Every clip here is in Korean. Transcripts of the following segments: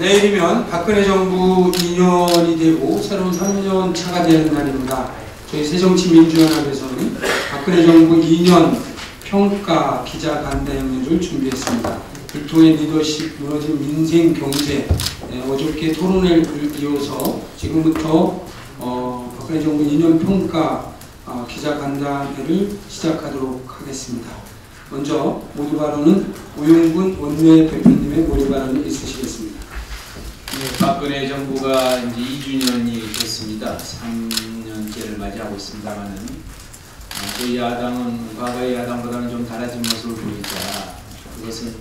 내일이면 박근혜 정부 2년이 되고 새로운 3년 차가 되는 날입니다. 저희 새정치민주연합에서는 박근혜 정부 2년 평가 기자간담회를 준비했습니다. 불통의 리더십, 무너진 민생, 경제, 어저께 토론회를 이어서 지금부터 박근혜 정부 2년 평가 기자간담회를 시작하도록 하겠습니다. 먼저 모두 발언은 오영군 원내대표님의 모두 발언이 있으시겠습니다. 네, 박근혜 정부가 이제 2주년이 됐습니다. 3년째를 맞이하고 있습니다만은 저희 야당은 과거의 야당보다는 좀 달라진 모습을 보이자 그것은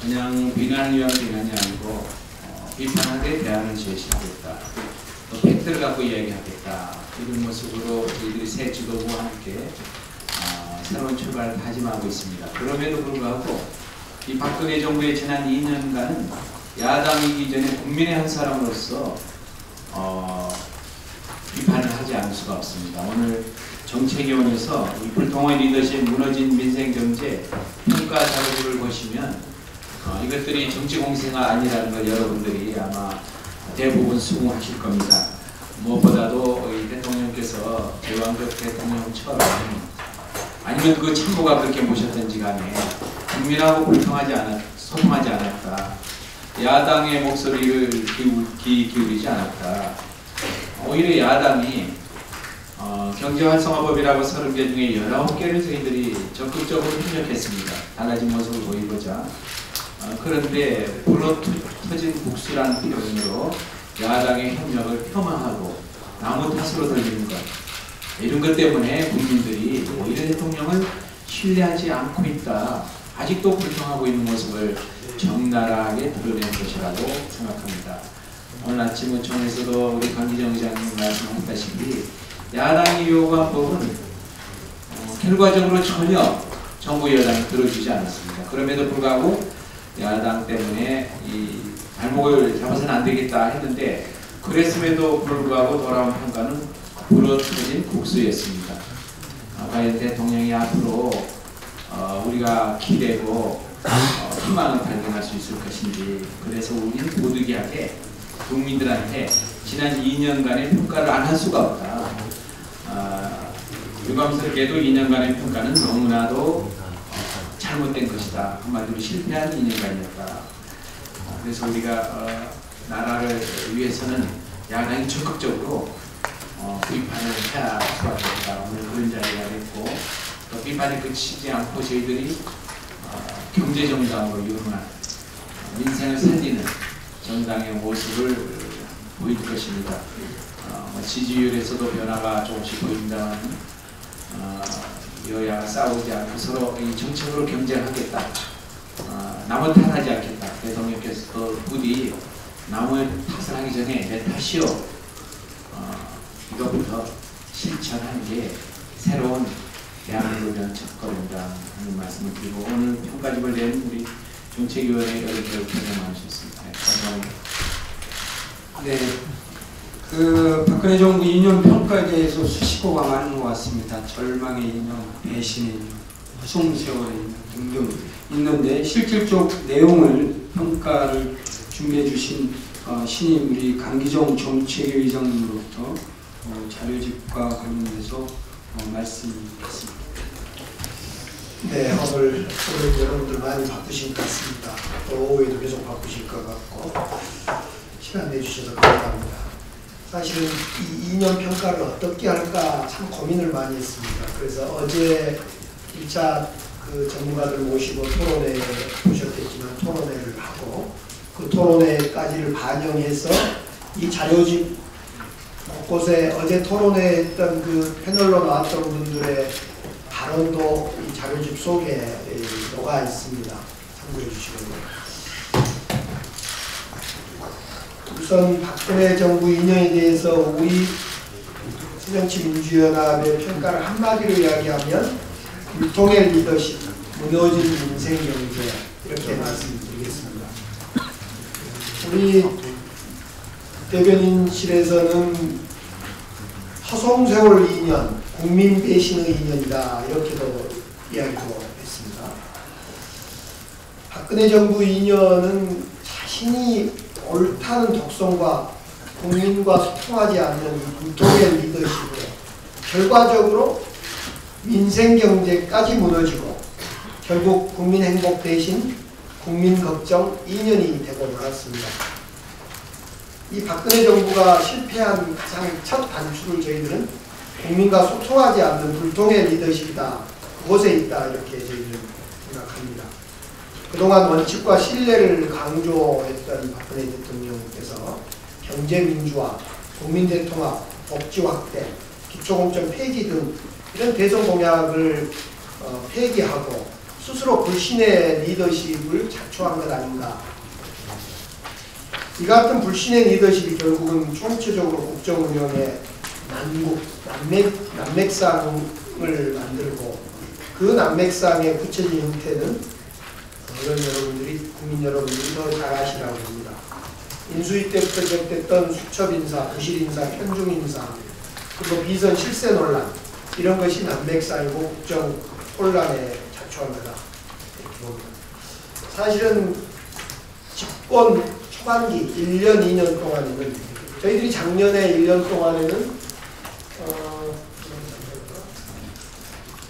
그냥 비난을 위한 비난이 아니고 비판하되 대안을 제시하겠다. 또 팩트를 갖고 이야기하겠다. 이런 모습으로 저희들이 새 지도부와 함께 새로운 출발을 다짐하고 있습니다. 그럼에도 불구하고 이 박근혜 정부의 지난 2년간은 야당이기 전에 국민의 한 사람으로서 비판을 하지 않을 수가 없습니다. 오늘 정책위원회에서 이 불통의 리더십, 무너진 민생 경제 평가 자료를 보시면 이것들이 정치 공세가 아니라는 걸 여러분들이 아마 대부분 수긍하실 겁니다. 무엇보다도 이 대통령께서 제왕적 대통령처럼 아니면 그 참모가 그렇게 모셨던지 간에 국민하고 소통하지 않았다. 야당의 목소리를 기울이지 않았다. 오히려 야당이 경제활성화법이라고 30개 중에 19개를 저희들이 적극적으로 협력했습니다. 달라진 모습을 보이고자. 그런데 불어 터진 국수라는 표현으로 야당의 협력을 폄하하고 나무 탓으로 돌리는 것. 이런 것 때문에 국민들이 오히려 대통령을 신뢰하지 않고 있다. 아직도 불평하고 있는 모습을 적나라하게 드러낸 것이라고 생각합니다. 오늘 아침 의총에서도 우리 강기정 의장님 말씀하셨다시피 야당이 요구한 법은 결과적으로 전혀 정부 여당이 들어주지 않았습니다. 그럼에도 불구하고 야당 때문에 이 발목을 잡아서는 안 되겠다 했는데 그랬음에도 불구하고 돌아온 평가는 불어터진 국수였습니다. 과연 대통령이 앞으로 우리가 기대고 희망을 발견할 수 있을 것인지 그래서 우리는 부득이하게 국민들한테 지난 2년간의 평가를 안 할 수가 없다. 유감스럽게도 2년간의 평가는 너무나도 잘못된 것이다. 한마디로 실패한 2년간이었다. 그래서 우리가 나라를 위해서는 야당이 적극적으로 비판을 해야 수밖에 오늘 그런 자리가 됐고 또 비판이 그치지 않고 저희들이 경제정당으로 유능한 민생을 살리는 정당의 모습을 보일 것입니다. 지지율에서도 변화가 조금씩 보입니다만 여야가 싸우지 않고 서로 정책으로 경쟁하겠다. 남을 탓하지 않겠다. 대통령께서도 부디 남을 탓을 하기 전에 내 탓이요. 이것부터 실천하는 게 새로운 대한민국을 위한 첫걸음이다 하는 말씀을 드리고 오늘 평가집을 낸 우리 정책위원회 여러분들 고생 많으셨습니다. 네, 감사합니다. 네, 그 박근혜 정부 2년 평가에 대해서 수식어가 많은 것 같습니다. 절망의 2년, 배신의 2년, 허송세월의 2년 등등 있는데 실질적 내용을 평가를 준비해 주신 신임 우리 강기정 정책위의장님으로부터 자료집과 관련돼서 말씀드리겠습니다. 네, 오늘 여러분들 많이 바쁘신 것 같습니다. 또 오후에도 계속 바쁘실 것 같고 시간 내주셔서 감사합니다. 사실은 이 2년 평가를 어떻게 할까 참 고민을 많이 했습니다. 그래서 어제 1차 그 전문가들 모시고 토론회 보셨겠지만 토론회를 하고 그 토론회까지를 반영해서 이 자료집 곳곳에 어제 토론회했던 그 패널로 나왔던 분들의 발언도 이 자료집 속에 녹아 있습니다. 참고해 주시고요. 우선 박근혜 정부 2년에 대해서 우리 새정치민주연합의 평가를 한마디로 이야기하면 불통의 리더십, 무너진 민생 경제 이렇게 말씀드리겠습니다. 우리 대변인실에서는 허송세월 2년, 국민 배신의 2년이다 이렇게도 이야기도 했습니다. 박근혜 정부 2년은 자신이 옳다는 독성과 국민과 소통하지 않는 불통의 리더십으로 결과적으로 민생 경제까지 무너지고 결국 국민 행복 대신 국민 걱정 2년이 되고 말았습니다. 이 박근혜 정부가 실패한 가장 첫 단추를 저희들은 국민과 소통하지 않는 불통의 리더십이다. 그곳에 있다. 이렇게 저희들은 생각합니다. 그동안 원칙과 신뢰를 강조했던 박근혜 대통령께서 경제민주화, 국민대통합, 복지 확대, 기초공천 폐지 등 이런 대선 공약을 폐기하고 스스로 불신의 리더십을 자초한 것 아닌가. 이 같은 불신의 리더십이 결국은 총체적으로 국정 운영에 난맥상을 만들고 그 난맥상의 구체적인 형태는 국민 여러분들이 더 잘 아시라고 합니다. 인수위 때부터 시작됐던 수첩인사, 부실인사, 편중인사, 그리고 비선 실세 논란 이런 것이 난맥상이고 국정 혼란에 자초한 거다. 이렇게 봅니다. 사실은 집권 초반기 1년, 2년 동안에는 저희들이 작년에 1년 동안에는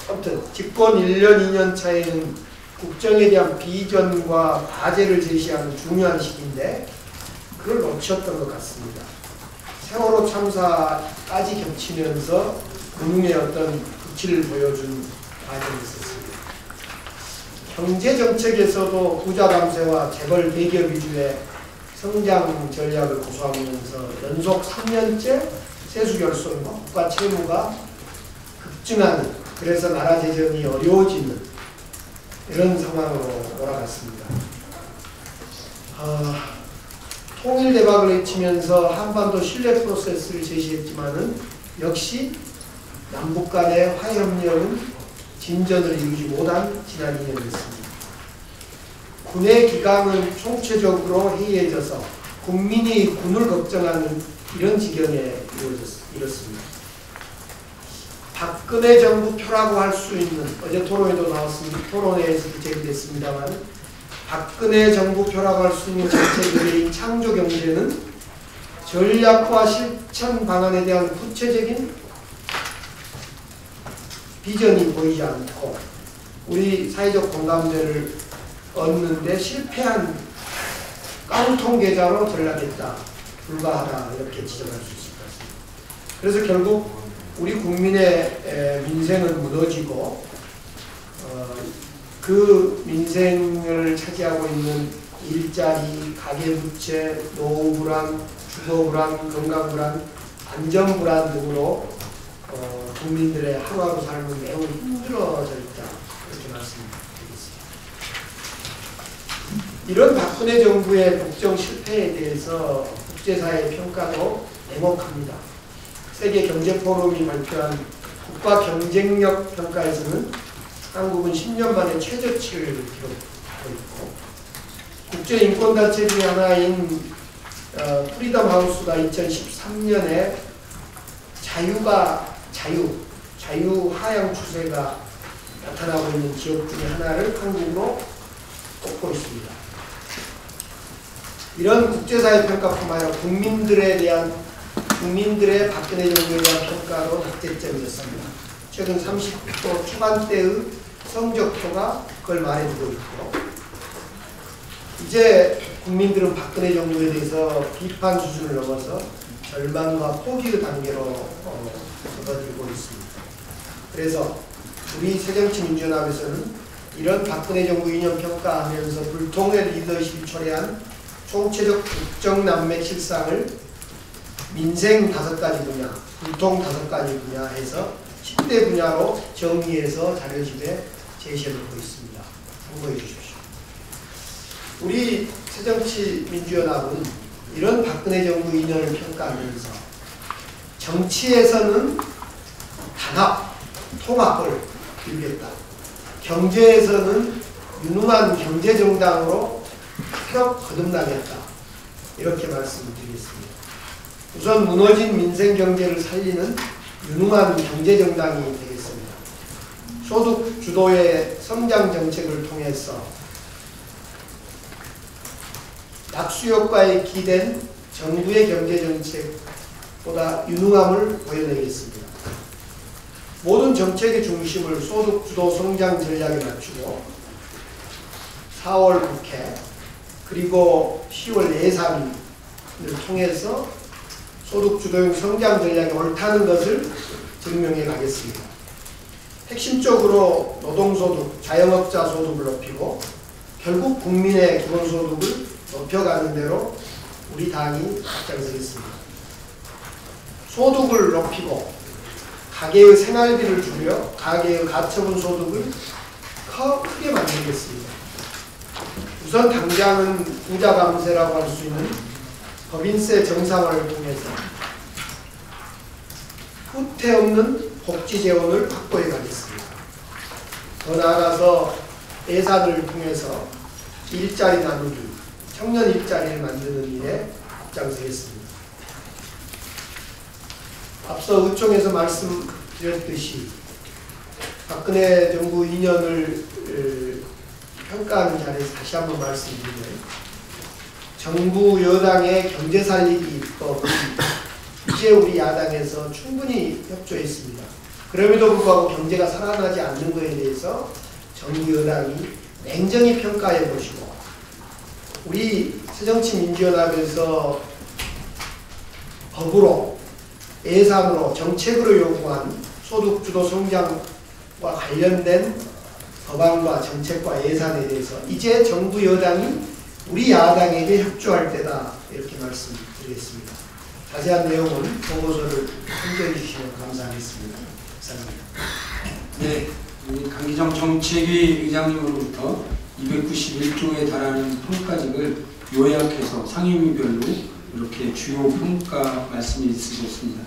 아무튼 집권 1년, 2년 차에는 국정에 대한 비전과 과제를 제시하는 중요한 시기인데 그걸 놓쳤던 것 같습니다. 세월호 참사까지 겹치면서 군웅의 어떤 극치를 보여준 과정이 있었습니다. 경제정책에서도 부자 감세와 재벌 대기업 위주의 성장 전략을 고수하면서 연속 3년째 세수 결손과 국가 채무가 급증하는, 그래서 나라 재정이 어려워지는 이런 상황으로 몰아갔습니다. 통일 대박을 외치면서 한반도 신뢰 프로세스를 제시했지만은 역시 남북 간의 화해협력은 진전을 이루지 못한 지난 2년이었습니다. 군의 기강은 총체적으로 해이해져서 국민이 군을 걱정하는 이런 지경에 이렇습니다. 박근혜 정부 표라고 할 수 있는, 어제 토론에도 나왔습니다. 토론회에서도 제기됐습니다만 박근혜 정부 표라고 할 수 있는 정책의 창조 경제는 전략과 실천 방안에 대한 구체적인 비전이 보이지 않고 우리 사회적 공감대를 얻는데 실패한 깡통 계좌로 전락했다, 불과하다 이렇게 지적할 수 있을 것 같습니다. 그래서 결국 우리 국민의 민생은 무너지고 그 민생을 차지하고 있는 일자리, 가계부채, 노후불안, 주거불안, 건강불안, 안전불안 등으로 국민들의 하루하루 삶은 매우 힘들어져 있다, 이렇게 말씀드리겠습니다. 이런 박근혜 정부의 국정 실패에 대해서 국제사회의 평가도 냉혹합니다. 세계경제포럼이 발표한 국가경쟁력 평가에서는 한국은 10년 만에 최저치를 기록하고 있고, 국제인권단체 중에 하나인 프리덤 하우스가 2013년에 자유 하향 추세가 나타나고 있는 지역 중에 하나를 한국으로 꼽고 있습니다. 이런 국제사회 평가뿐만 아니라 국민들의 박근혜 정부에 대한 평가도 득점이었습니다. 최근 30도 초반대의 성적표가 그걸 말해주고 있고, 이제 국민들은 박근혜 정부에 대해서 비판 수준을 넘어서 절망과 포기의 단계로 접어들고 있습니다. 그래서 우리 새정치민주연합에서는 이런 박근혜 정부 2년 평가하면서 불통의 리더십이 초래한 총체적 국정난맥 실상을 민생 5가지 분야, 불통 5가지 분야 해서 10대 분야로 정리해서 자료집에 제시해놓고 있습니다. 참고해 주십시오. 우리 새정치민주연합은 이런 박근혜 정부 2년을 평가하면서 정치에서는 단합, 통합을 빌겠다. 경제에서는 유능한 경제정당으로 새로 거듭나겠다. 이렇게 말씀드리겠습니다. 우선 무너진 민생경제를 살리는 유능한 경제정당이 되겠습니다. 소득 주도의 성장정책을 통해서 낙수효과에 기댄 정부의 경제정책보다 유능함을 보여내겠습니다. 모든 정책의 중심을 소득주도 성장 전략에 맞추고 4월 국회 그리고 10월 예산을 통해서 소득주도형 성장 전략이 옳다는 것을 증명해 가겠습니다. 핵심적으로 노동소득, 자영업자 소득을 높이고 결국 국민의 기본소득을 높여가는 대로 우리 당이 앞장서겠습니다. 소득을 높이고 가계의 생활비를 줄여 가계의 가처분 소득을 크게 만들겠습니다. 우선 당장은 부자 감세라고 할 수 있는 법인세 정상화를 통해서 후퇴 없는 복지 재원을 확보해 가겠습니다. 더 나아가서 예산을 통해서 일자리 나누기, 청년 일자리를 만드는 일에 앞장서겠습니다. 앞서 의총에서 말씀드렸듯이 박근혜 정부 2년을 평가하는 자리에서 다시 한번 말씀드리면 정부 여당의 경제살리기 입법은 이제 우리 야당에서 충분히 협조했습니다. 그럼에도 불구하고 경제가 살아나지 않는 것에 대해서 정부 여당이 냉정히 평가해 보시고 우리 새정치민주연합에서 법으로 예산으로 정책으로 요구한 소득주도 성장과 관련된 법안과 정책과 예산에 대해서 이제 정부 여당이 우리 야당에게 협조할 때다 이렇게 말씀드리겠습니다. 자세한 내용은 보고서를 참조해 주시면 감사하겠습니다. 감사합니다. 네, 우리 강기정 정책위 의장님으로부터 291조에 달하는 평가직을 요약해서 상임위별로 이렇게 주요 평가 말씀이 있으셨습니다.